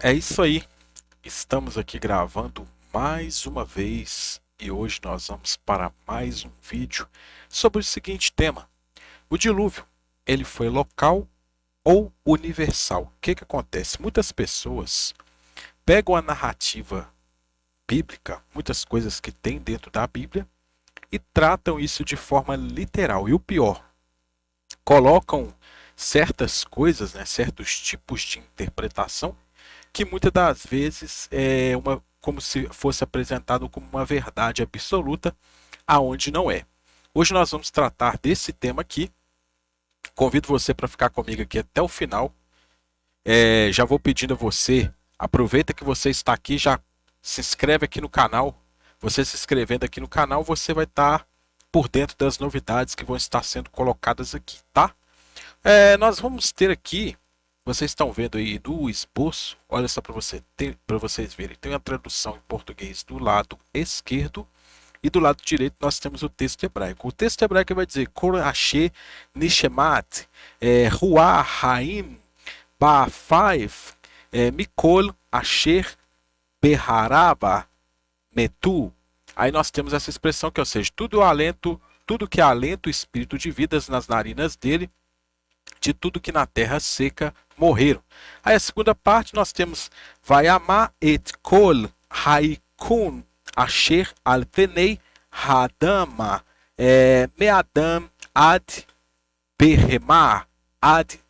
É isso aí. Estamos aqui gravando mais uma vez e hoje nós vamos para mais um vídeo sobre o seguinte tema: o dilúvio, ele foi local ou universal? O que acontece? Muitas pessoas pegam a narrativa bíblica, muitas coisas que tem dentro da Bíblia e tratam isso de forma literal. E o pior, colocam certas coisas, né, certos tipos de interpretação que muitas das vezes é uma como se fosse apresentado como uma verdade absoluta, aonde não é. Hoje nós vamos tratar desse tema aqui. Convido você para ficar comigo aqui até o final. Já vou pedindo a você, aproveita que você está aqui, já se inscreve aqui no canal. Você se inscrevendo aqui no canal, você vai estar por dentro das novidades que vão estar sendo colocadas aqui, tá? Nós vamos ter aqui, vocês estão vendo aí do esboço, olha só para vocês verem, tem uma tradução em português do lado esquerdo e do lado direito nós temos o texto hebraico. O texto hebraico vai dizer Kol Asher Nishemat, Ruah Haim Ba'afaif, Mikol Asher Beharaba Metu. Aí nós temos essa expressão que, ou seja, tudo que alenta o espírito de vidas nas narinas dele, de tudo que na terra seca morreram. Aí a segunda parte nós temos Vayama et kol haikun asher al penei hadama meadam ad behemah ad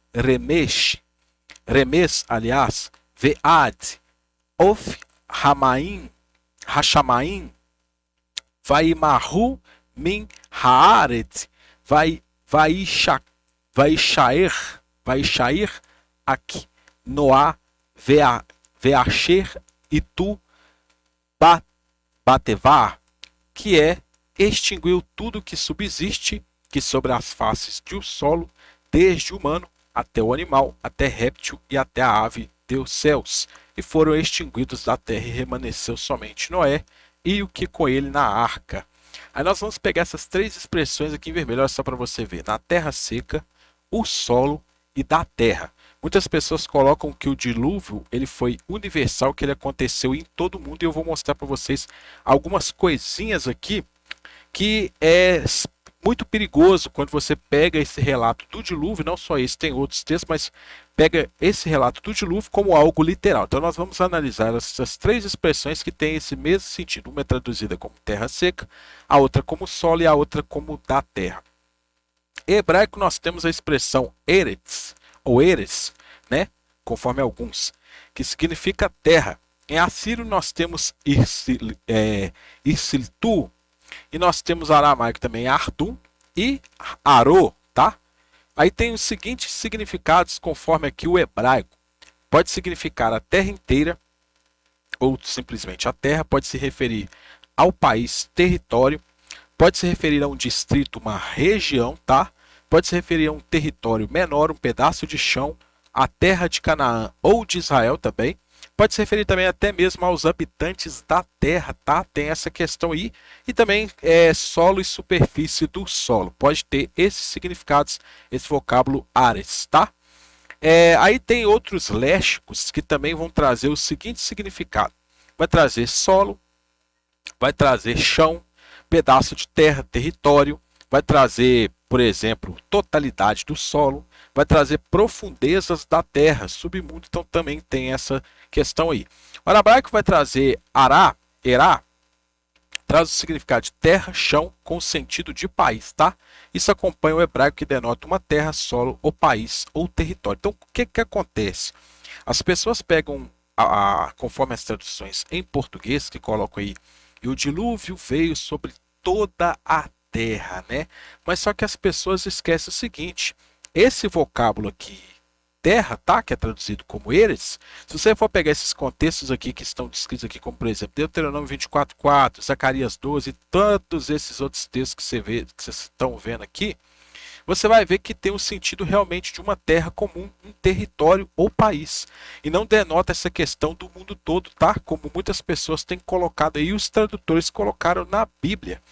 aliás, vead of hamaim hashamaim vaimahu min haaret vai Vaishaer Ak Noá Veasher e tu Batevá, que é extinguiu tudo que subsiste, que sobre as faces do solo, desde o humano até o animal, até réptil e até a ave dos céus, e foram extinguidos da terra e remanesceu somente Noé e o que com ele na arca. Aí nós vamos pegar essas três expressões aqui em vermelho, olha só para você ver, na terra seca, o solo e da terra. Muitas pessoas colocam que o dilúvio ele foi universal, que ele aconteceu em todo o mundo, e eu vou mostrar para vocês algumas coisinhas aqui que é muito perigoso quando você pega esse relato do dilúvio, não só esse, tem outros textos, mas pega esse relato do dilúvio como algo literal. Então nós vamos analisar essas três expressões que têm esse mesmo sentido. Uma é traduzida como terra seca, a outra como solo e a outra como da terra. Em hebraico nós temos a expressão eretz, ou eres, né? Conforme alguns, que significa terra. Em assírio nós temos Irsiltu, e nós temos aramaico também Ardum e Arô, tá? Aí tem os seguintes significados conforme aqui o hebraico. Pode significar a terra inteira, ou simplesmente a terra, pode se referir ao país, território, pode se referir a um distrito, uma região, tá? Pode se referir a um território menor, um pedaço de chão, a terra de Canaã ou de Israel também. Pode se referir também até mesmo aos habitantes da terra, tá? Tem essa questão aí. E também solo e superfície do solo. Pode ter esses significados, esse vocábulo ares, tá? Aí tem outros léxicos que também vão trazer o seguinte significado. Vai trazer solo, vai trazer chão, pedaço de terra, território, vai trazer, por exemplo, totalidade do solo, vai trazer profundezas da terra, submundo, então também tem essa questão aí. O hebraico vai trazer ará, erá, traz o significado de terra, chão, com o sentido de país, tá? Isso acompanha o hebraico que denota uma terra, solo, ou país, ou território. Então, o que acontece? As pessoas pegam, conforme as traduções em português, que colocam aí, e o dilúvio veio sobre toda a terra, né? Mas só que as pessoas esquecem o seguinte, esse vocábulo aqui, terra, tá? Que é traduzido como eres. Se você for pegar esses contextos aqui que estão descritos aqui, como por exemplo, Deuteronômio 24:4, Zacarias 12, e tantos esses outros textos que você vê, que vocês estão vendo aqui, você vai ver que tem um sentido realmente de uma terra comum, um território ou país. E não denota essa questão do mundo todo, tá? Como muitas pessoas têm colocado aí, os tradutores colocaram na Bíblia.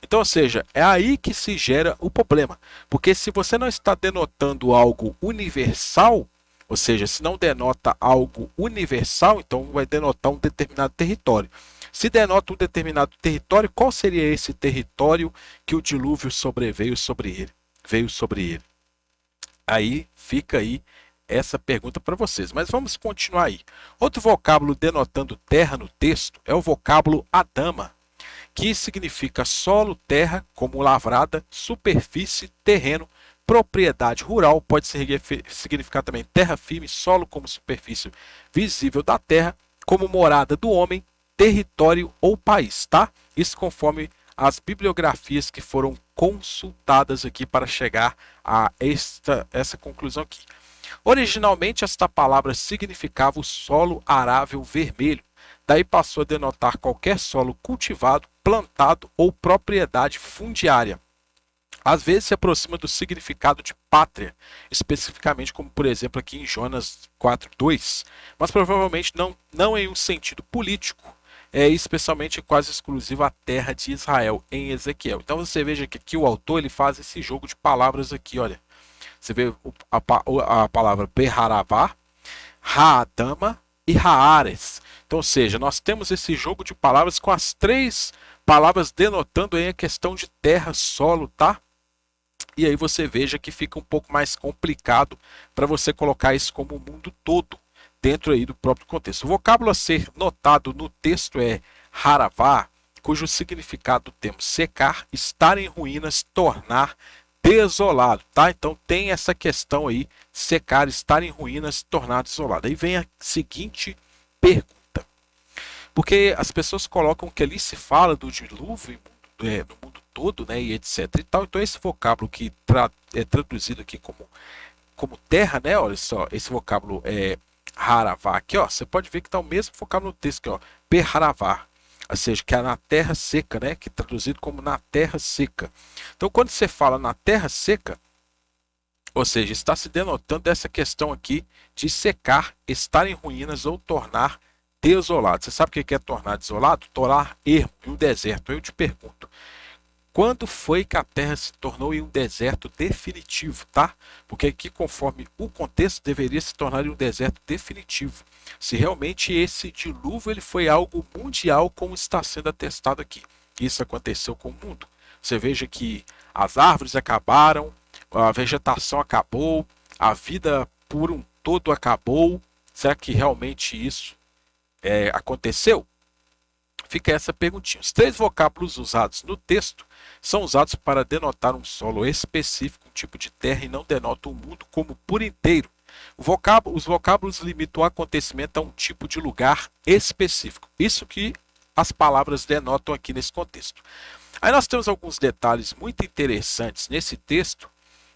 Então, ou seja, é aí que se gera o problema. Porque se você não está denotando algo universal, Ou seja, se não denota algo universal, então vai denotar um determinado território. Se denota um determinado território, qual seria esse território que o dilúvio sobreveio sobre ele? Veio sobre ele. Aí fica aí essa pergunta para vocês. Mas vamos continuar aí. Outro vocábulo denotando terra no texto é o vocábulo Adama, que significa solo, terra, como lavrada, superfície, terreno, propriedade rural, pode significar também terra firme, solo como superfície visível da terra, como morada do homem, território ou país, tá? Isso conforme as bibliografias que foram consultadas aqui para chegar a essa conclusão aqui. Originalmente, esta palavra significava o solo arável vermelho. Daí passou a denotar qualquer solo cultivado, plantado ou propriedade fundiária. Às vezes se aproxima do significado de pátria, especificamente como por exemplo aqui em Jonas 4:2, mas provavelmente não em um sentido político, especialmente quase exclusivo à terra de Israel em Ezequiel. Então você veja que aqui o autor ele faz esse jogo de palavras aqui, olha. Você vê a palavra Beharavá, Haadama e Haares. Então, ou seja, nós temos esse jogo de palavras com as três palavras denotando aí a questão de terra, solo, tá? E aí você veja que fica um pouco mais complicado para você colocar isso como o mundo todo dentro aí do próprio contexto. O vocábulo a ser notado no texto é Haravá, cujo significado do termo secar, estar em ruínas, tornar desolado, tá? Então tem essa questão aí, secar, estar em ruínas, tornar desolado. Aí vem a seguinte pergunta. Porque as pessoas colocam que ali se fala do dilúvio no mundo todo, né, e etc e tal. Então esse vocábulo que é traduzido aqui como terra, né? Olha só, esse vocábulo é Haravá aqui, ó. Você pode ver que está o mesmo vocábulo no texto aqui, ó, Perharavá. Ou seja, que é na terra seca, né? Que é traduzido como na terra seca. Então, quando você fala na terra seca, ou seja, está se denotando essa questão aqui de secar, estar em ruínas ou tornar desolado. Você sabe o que é tornar desolado? Tornar ermo em um deserto. Eu te pergunto, quando foi que a Terra se tornou em um deserto definitivo, tá? Porque aqui, conforme o contexto, deveria se tornar em um deserto definitivo. Se realmente esse dilúvio ele foi algo mundial, como está sendo atestado aqui. Isso aconteceu com o mundo. Você veja que as árvores acabaram, a vegetação acabou, a vida por um todo acabou. Será que realmente isso aconteceu? Fica essa perguntinha. Os três vocábulos usados no texto são usados para denotar um solo específico, um tipo de terra, e não denotam o mundo como por inteiro. Os vocábulos limitam o acontecimento a um tipo de lugar específico. Isso que as palavras denotam aqui nesse contexto. Aí nós temos alguns detalhes muito interessantes nesse texto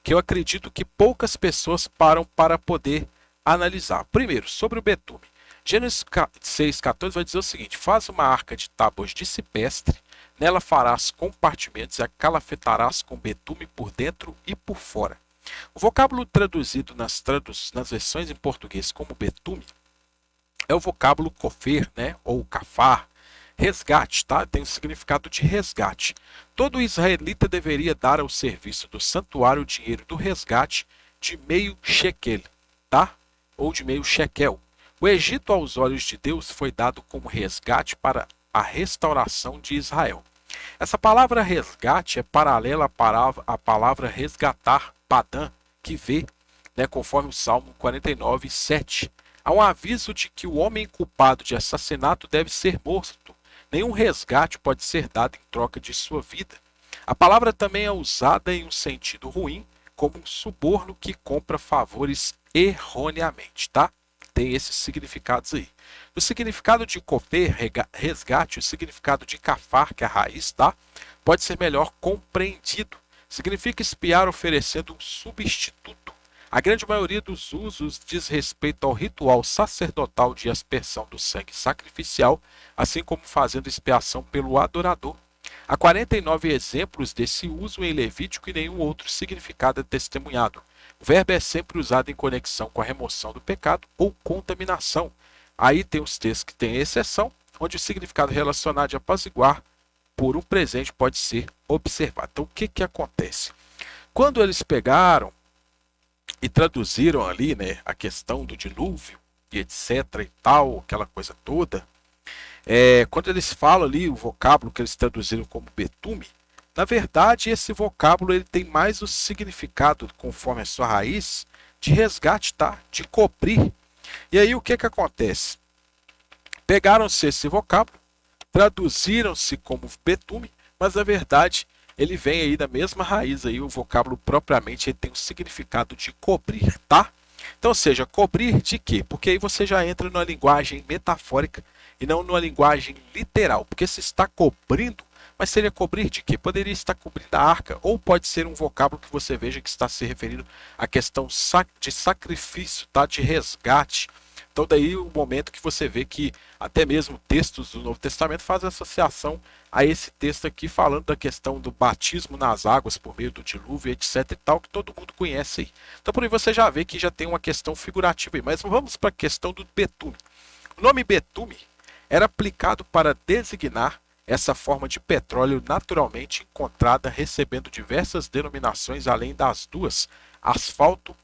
que eu acredito que poucas pessoas param para poder analisar. Primeiro, sobre o betume. Gênesis 6,14 vai dizer o seguinte: faz uma arca de tábuas de cipestre, nela farás compartimentos e a calafetarás com betume por dentro e por fora. O vocábulo traduzido nas versões em português como betume é o vocábulo kofer, né, ou kafar, resgate, tá? Tem o significado de resgate. Todo israelita deveria dar ao serviço do santuário o dinheiro do resgate de meio shekel, tá? Ou de meio shekel. O Egito, aos olhos de Deus, foi dado como resgate para a restauração de Israel. Essa palavra resgate é paralela à palavra resgatar, padã, que vê, né, conforme o Salmo 49:7. Há um aviso de que o homem culpado de assassinato deve ser morto. Nenhum resgate pode ser dado em troca de sua vida. A palavra também é usada em um sentido ruim, como um suborno que compra favores erroneamente, tá? Tem esses significados aí. O significado de kofer, resgate, o significado de kafar, que é a raiz, tá? Pode ser melhor compreendido. Significa espiar oferecendo um substituto. A grande maioria dos usos diz respeito ao ritual sacerdotal de aspersão do sangue sacrificial, assim como fazendo expiação pelo adorador. Há 49 exemplos desse uso em Levítico e nenhum outro significado é testemunhado. O verbo é sempre usado em conexão com a remoção do pecado ou contaminação. Aí tem os textos que têm exceção, onde o significado relacionado de apaziguar por um presente pode ser observado. Então, o que acontece? Quando eles pegaram e traduziram ali, né, a questão do dilúvio e etc e tal, aquela coisa toda, quando eles falam ali o vocábulo que eles traduziram como betume, na verdade esse vocábulo ele tem mais o significado, conforme a sua raiz, de resgate, tá? De cobrir. E aí o que que acontece? Pegaram-se esse vocábulo, traduziram-se como betume, mas na verdade ele vem aí da mesma raiz aí, o vocábulo propriamente ele tem o significado de cobrir, tá? Então, ou seja, cobrir de quê? Porque aí você já entra numa linguagem metafórica e não numa linguagem literal. Porque se está cobrindo, mas seria cobrir de quê? Poderia estar cobrindo a arca, ou pode ser um vocábulo que você veja que está se referindo à questão de sacrifício, tá? De resgate. Então daí o momento que você vê que até mesmo textos do Novo Testamento fazem associação a esse texto aqui falando da questão do batismo nas águas por meio do dilúvio, etc e tal, que todo mundo conhece aí. Então por aí você já vê que já tem uma questão figurativa aí. Mas vamos para a questão do betume. O nome betume era aplicado para designar essa forma de petróleo naturalmente encontrada, recebendo diversas denominações além das duas: asfalto,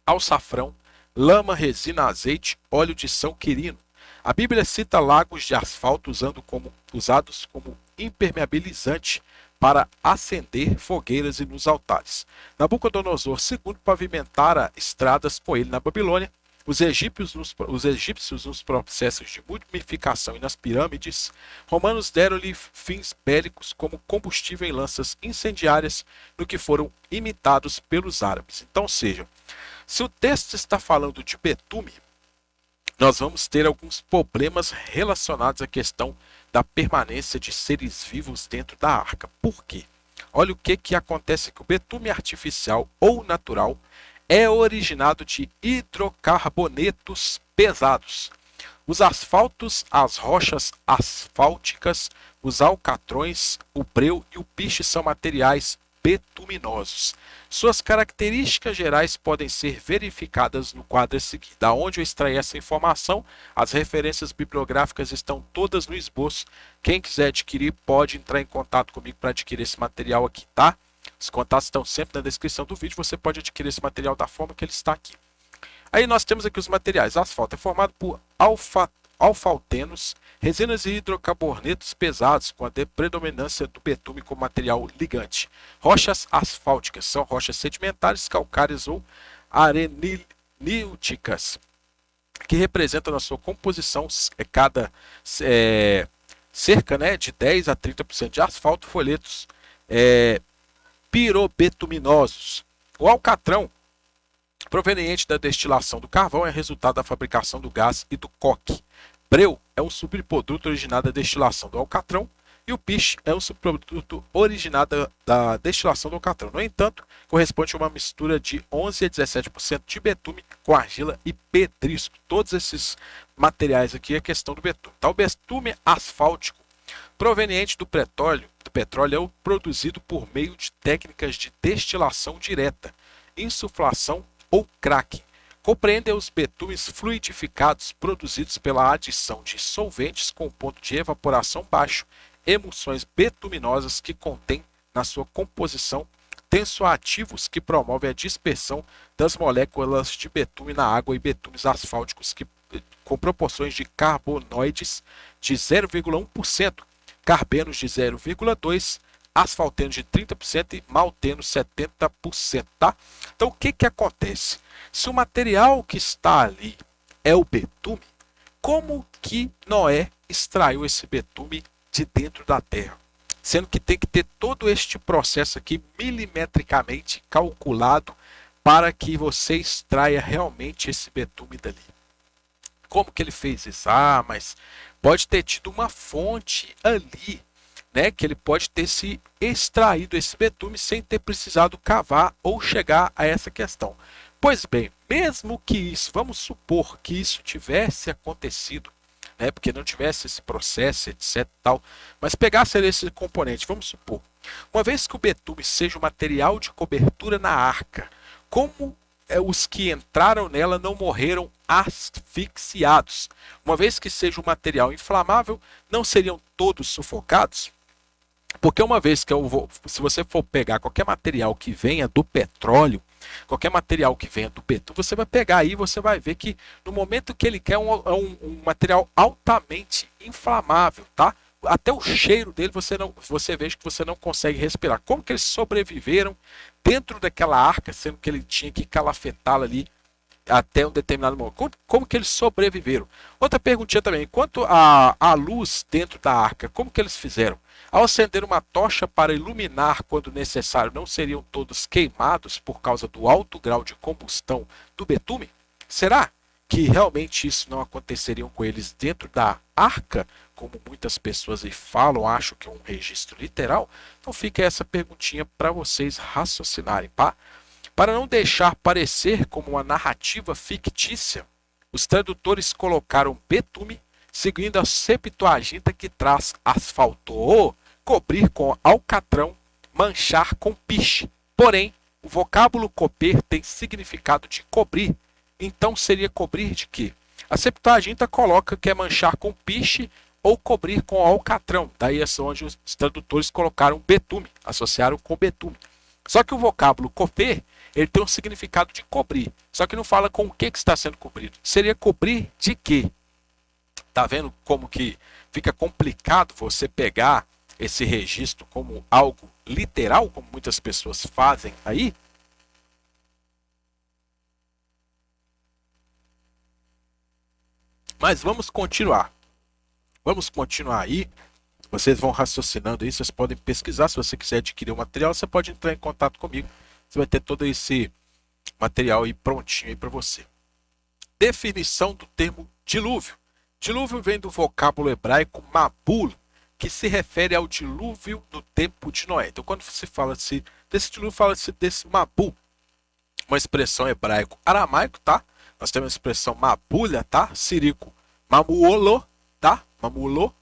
alçafrão, lama, resina, azeite, óleo de São Quirino. A Bíblia cita lagos de asfalto usados como impermeabilizante para acender fogueiras e nos altares. Nabucodonosor II pavimentara estradas com ele na Babilônia. Os egípcios nos processos de mumificação e nas pirâmides. Romanos deram-lhe fins bélicos como combustível em lanças incendiárias, no que foram imitados pelos árabes. Então, seja, se o texto está falando de betume, nós vamos ter alguns problemas relacionados à questão da permanência de seres vivos dentro da arca. Por quê? Olha o que acontece, que o betume artificial ou natural é originado de hidrocarbonetos pesados. Os asfaltos, as rochas asfálticas, os alcatrões, o breu e o piche são materiais betuminosos. Suas características gerais podem ser verificadas no quadro a seguir. Da onde eu extraí essa informação, as referências bibliográficas estão todas no esboço. Quem quiser adquirir pode entrar em contato comigo para adquirir esse material aqui, tá? Os contatos estão sempre na descrição do vídeo, você pode adquirir esse material da forma que ele está aqui. Aí nós temos aqui os materiais. Asfalto é formado por alfaltenos, resinas e hidrocarbonetos pesados, com a predominância do betume como material ligante. Rochas asfálticas são rochas sedimentares, calcárias ou areníticas, que representam na sua composição cerca, né, de 10 a 30% de asfalto, folhetos pirobetuminosos. O alcatrão, proveniente da destilação do carvão, é resultado da fabricação do gás e do coque. Breu é um subproduto originado da destilação do alcatrão e o piche é um subproduto originado da destilação do alcatrão. No entanto, corresponde a uma mistura de 11 a 17% de betume com argila e pedrisco. Todos esses materiais aqui é questão do betume. Tá? O betume asfáltico, proveniente do petróleo, é produzido por meio de técnicas de destilação direta, insuflação ou cracking. Compreendem os betumes fluidificados produzidos pela adição de solventes com ponto de evaporação baixo, emulsões betuminosas que contêm na sua composição tensoativos que promovem a dispersão das moléculas de betume na água, e betumes asfálticos com proporções de carbonoides de 0,1%, carbenos de 0,2%, asfaltenos de 30% e maltenos 70%, tá? Então o que acontece? Se o material que está ali é o betume, como que Noé extraiu esse betume de dentro da terra? Sendo que tem que ter todo este processo aqui milimetricamente calculado para que você extraia realmente esse betume dali. Como que ele fez isso? Mas pode ter tido uma fonte ali, né, que ele pode ter se extraído esse betume sem ter precisado cavar ou chegar a essa questão. Pois bem, mesmo que isso, vamos supor que isso tivesse acontecido, né, porque não tivesse esse processo, etc, tal, mas pegasse esse componente, vamos supor, uma vez que o betume seja o material de cobertura na arca, como os que entraram nela não morreram asfixiados? Uma vez que seja um material inflamável, não seriam todos sufocados? Porque uma vez que se você for pegar qualquer material que venha do petróleo, qualquer material que venha do betume, você vai pegar aí e você vai ver que no momento que ele quer um material altamente inflamável, tá? Até o cheiro dele você veja que você não consegue respirar. Como que eles sobreviveram dentro daquela arca, sendo que ele tinha que calafetá-la ali até um determinado momento? Como que eles sobreviveram? Outra perguntinha também, quanto à luz dentro da arca, como que eles fizeram? Ao acender uma tocha para iluminar quando necessário, não seriam todos queimados por causa do alto grau de combustão do betume? Será que realmente isso não aconteceria com eles dentro da arca, como muitas pessoas aí falam, acham que é um registro literal? Então fica essa perguntinha para vocês raciocinarem, tá? Para não deixar parecer como uma narrativa fictícia, os tradutores colocaram betume, seguindo a Septuaginta que traz asfaltou, cobrir com alcatrão, manchar com piche. Porém, o vocábulo coper tem significado de cobrir. Então seria cobrir de quê? A Septuaginta coloca que é manchar com piche ou cobrir com alcatrão. Daí é onde os tradutores colocaram betume, associaram com betume. Só que o vocábulo coper, ele tem um significado de cobrir. Só que não fala com o que está sendo cobrido. Seria cobrir de quê? Tá vendo como que fica complicado você pegar esse registro como algo literal, como muitas pessoas fazem aí? Mas vamos continuar. Vamos continuar aí. Vocês vão raciocinando aí, vocês podem pesquisar. Se você quiser adquirir o material, você pode entrar em contato comigo. Você vai ter todo esse material aí prontinho aí para você. Definição do termo dilúvio. Dilúvio vem do vocábulo hebraico mabul, que se refere ao dilúvio do tempo de Noé. Então, quando se fala desse dilúvio, fala-se desse mabul, uma expressão hebraico-aramaico, tá? Nós temos a expressão mabulha, tá? Sírico mamuolo, tá? Mamulo.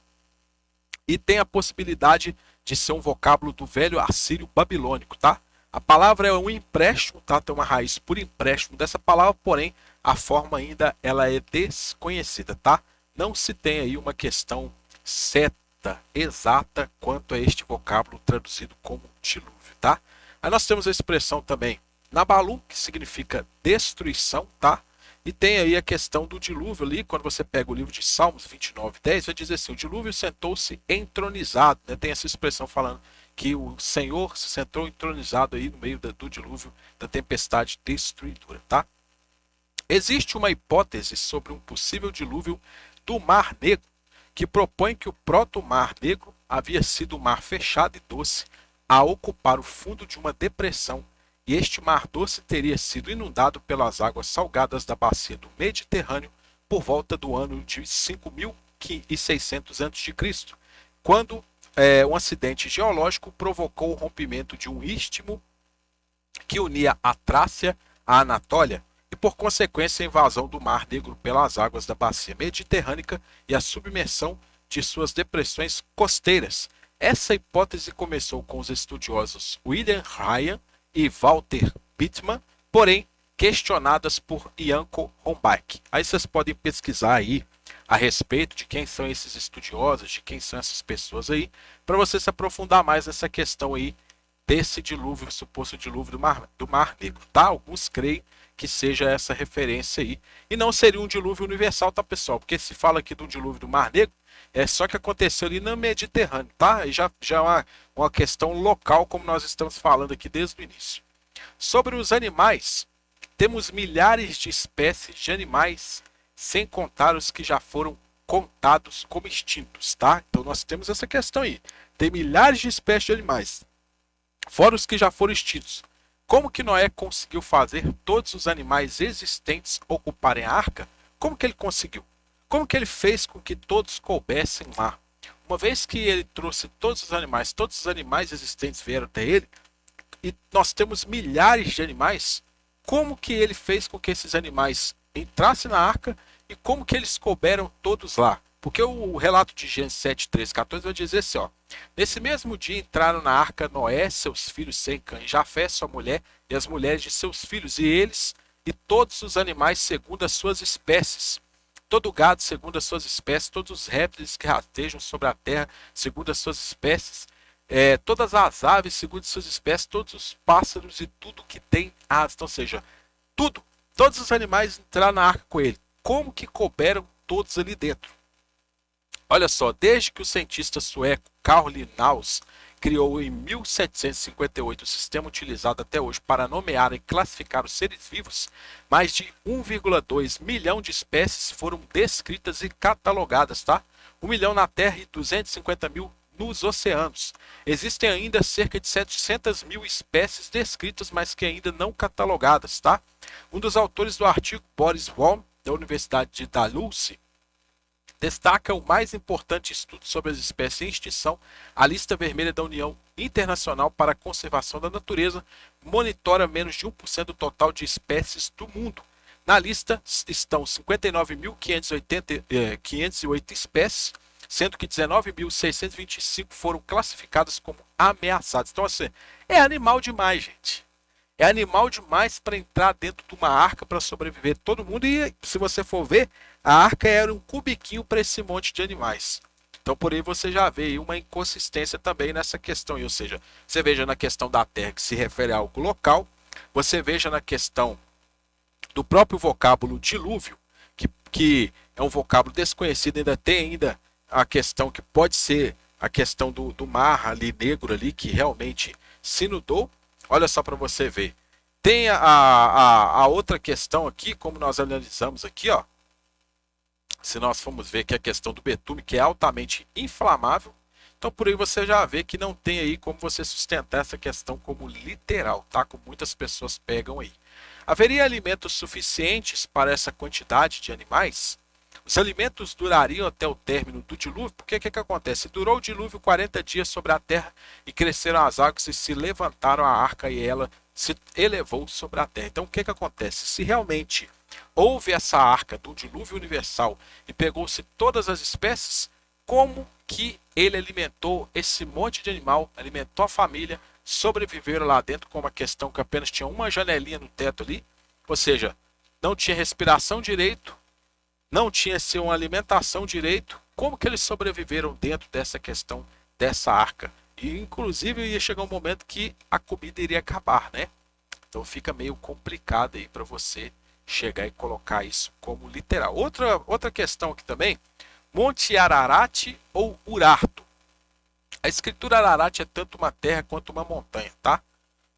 E tem a possibilidade de ser um vocábulo do velho assírio babilônico, tá? A palavra é um empréstimo, tá? Tem uma raiz por empréstimo dessa palavra, porém a forma ainda ela é desconhecida, tá? Não se tem aí uma questão certa, exata quanto a este vocábulo traduzido como dilúvio, tá? Aí nós temos a expressão também Nabalu, que significa destruição, tá? E tem aí a questão do dilúvio ali, quando você pega o livro de Salmos 29:10, vai dizer assim, o dilúvio sentou-se entronizado, né? Tem essa expressão falando que o Senhor se sentou entronizado aí no meio do dilúvio, da tempestade destruidora, tá? Existe uma hipótese sobre um possível dilúvio do Mar Negro, que propõe que o proto-Mar Negro havia sido um mar fechado e doce a ocupar o fundo de uma depressão, e este mar doce teria sido inundado pelas águas salgadas da bacia do Mediterrâneo por volta do ano de 5600 a.C., quando um acidente geológico provocou o rompimento de um istmo que unia a Trácia à Anatólia e, por consequência, a invasão do Mar Negro pelas águas da bacia mediterrânea e a submersão de suas depressões costeiras. Essa hipótese começou com os estudiosos William Ryan e Walter Pittman, porém questionadas por Janko Hornbach. Aí vocês podem pesquisar aí a respeito de quem são esses estudiosos, de quem são essas pessoas aí, para você se aprofundar mais nessa questão aí desse dilúvio, suposto dilúvio do Mar Negro, tá? Alguns creem que seja essa referência aí. E não seria um dilúvio universal, tá, pessoal? Porque se fala aqui do dilúvio do Mar Negro, é só que aconteceu ali no Mediterrâneo, tá? E já é uma questão local, como nós estamos falando aqui desde o início. Sobre os animais, temos milhares de espécies de animais, sem contar os que já foram contados como extintos, tá? Então nós temos essa questão aí. Tem milhares de espécies de animais, fora os que já foram extintos. Como que Noé conseguiu fazer todos os animais existentes ocuparem a arca? Como que ele conseguiu? Como que ele fez com que todos coubessem lá? Uma vez que ele trouxe todos os animais existentes vieram até ele, e nós temos milhares de animais, como que ele fez com que esses animais entrassem na arca e como que eles couberam todos lá? Porque o relato de Gênesis 7, 13, 14 vai dizer assim, ó. Nesse mesmo dia entraram na arca Noé, seus filhos Sem, Cã e Jafé, sua mulher e as mulheres de seus filhos, e eles e todos os animais segundo as suas espécies. Todo o gado segundo as suas espécies, todos os répteis que rastejam sobre a terra segundo as suas espécies, todas as aves segundo suas espécies, todos os pássaros e tudo que tem asas. Então, ou seja, tudo, todos os animais entraram na arca com ele. Como que couberam todos ali dentro? Olha só, desde que o cientista sueco Carl Linnaeus criou em 1758 o sistema utilizado até hoje para nomear e classificar os seres vivos, mais de 1,2 milhão de espécies foram descritas e catalogadas, tá? 1 milhão na Terra e 250 mil nos oceanos. Existem ainda cerca de 700 mil espécies descritas, mas que ainda não catalogadas, tá? Um dos autores do artigo, Boris Worm, da Universidade de Dalhousie, destaca o mais importante estudo sobre as espécies em extinção, a lista vermelha da União Internacional para a Conservação da Natureza, monitora menos de 1% do total de espécies do mundo. Na lista estão 59.508 espécies, sendo que 19.625 foram classificadas como ameaçadas. Então, assim, é animal demais, gente. É animal demais para entrar dentro de uma arca para sobreviver todo mundo. E se você for ver, a arca era um cubiquinho para esse monte de animais. Então por aí você já vê aí uma inconsistência também nessa questão. Ou seja, você veja na questão da terra que se refere a algo local. Você veja na questão do próprio vocábulo dilúvio, que é um vocábulo desconhecido. Ainda tem ainda a questão que pode ser a questão do mar ali negro ali, que realmente se inundou. Olha só para você ver. Tem a outra questão aqui, como nós analisamos aqui, ó. Se nós formos ver que a questão do betume, que é altamente inflamável. Então por aí você já vê que não tem aí como você sustentar essa questão como literal, tá? Como muitas pessoas pegam aí. Haveria alimentos suficientes para essa quantidade de animais? Os alimentos durariam até o término do dilúvio, porque o que acontece? Durou o dilúvio 40 dias sobre a terra e cresceram as águas e se levantaram a arca e ela se elevou sobre a terra. Então o que acontece? Se realmente houve essa arca do dilúvio universal e pegou-se todas as espécies, como que ele alimentou esse monte de animal, alimentou a família, sobreviveram lá dentro com uma questão que apenas tinha uma janelinha no teto ali, ou seja, não tinha respiração direito, não tinha uma alimentação direito, como que eles sobreviveram dentro dessa questão dessa arca? E inclusive ia chegar um momento que a comida iria acabar, né? Então fica meio complicado aí para você chegar e colocar isso como literal. Outra questão aqui também, Monte Ararat ou Urartu. A escritura Ararat é tanto uma terra quanto uma montanha, tá?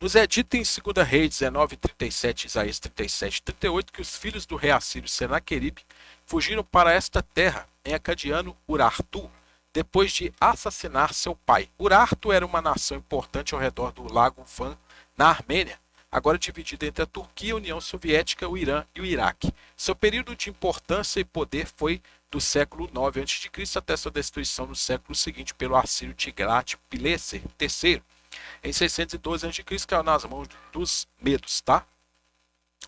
Nos é dito em 2 Reis 19:37, Isaías 37:38, que os filhos do rei assírio Senaqueribe fugiram para esta terra, em acadiano Urartu, depois de assassinar seu pai. Urartu era uma nação importante ao redor do lago Van, na Armênia, agora dividida entre a Turquia, a União Soviética, o Irã e o Iraque. Seu período de importância e poder foi do século IX a.C. até sua destruição no século seguinte pelo assírio Tiglat-Pileser III, em 612 a.C., caiu nas mãos dos medos, tá?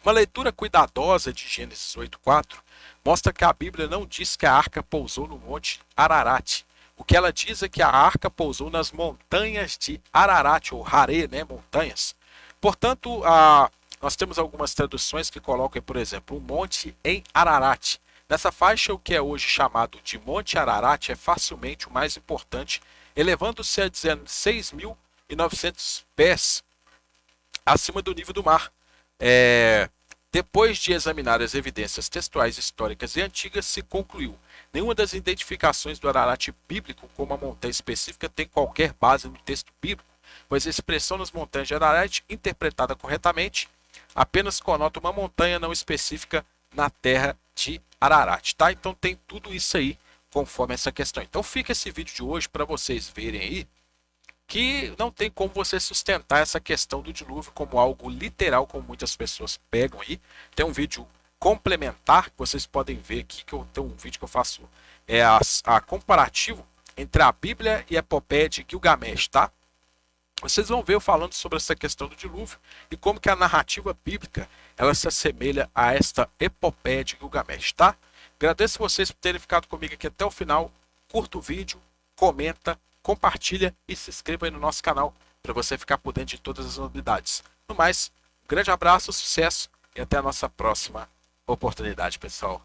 Uma leitura cuidadosa de Gênesis 8:4 mostra que a Bíblia não diz que a arca pousou no monte Ararat. O que ela diz é que a arca pousou nas montanhas de Ararat, ou Harê, né, montanhas. Portanto, nós temos algumas traduções que colocam, por exemplo, um monte em Ararat. Nessa faixa, o que é hoje chamado de Monte Ararat é facilmente o mais importante, elevando-se a 16.900 pés acima do nível do mar. Depois de examinar as evidências textuais históricas e antigas, se concluiu: nenhuma das identificações do Ararat bíblico como uma montanha específica tem qualquer base no texto bíblico, pois a expressão nas montanhas de Ararat, interpretada corretamente, apenas conota uma montanha não específica na terra de Ararat, tá? Então tem tudo isso aí conforme essa questão. Então fica esse vídeo de hoje para vocês verem aí que não tem como você sustentar essa questão do dilúvio como algo literal, como muitas pessoas pegam aí. Tem um vídeo complementar que vocês podem ver aqui, que eu tenho um vídeo que eu faço a comparativo entre a Bíblia e a epopeia de Gilgamesh, tá? Vocês vão ver eu falando sobre essa questão do dilúvio e como que a narrativa bíblica ela se assemelha a esta epopeia de Gilgamesh, tá? Agradeço vocês por terem ficado comigo aqui até o final. Curta o vídeo, comenta, compartilha e se inscreva aí no nosso canal para você ficar por dentro de todas as novidades. No mais, um grande abraço, sucesso e até a nossa próxima oportunidade, pessoal.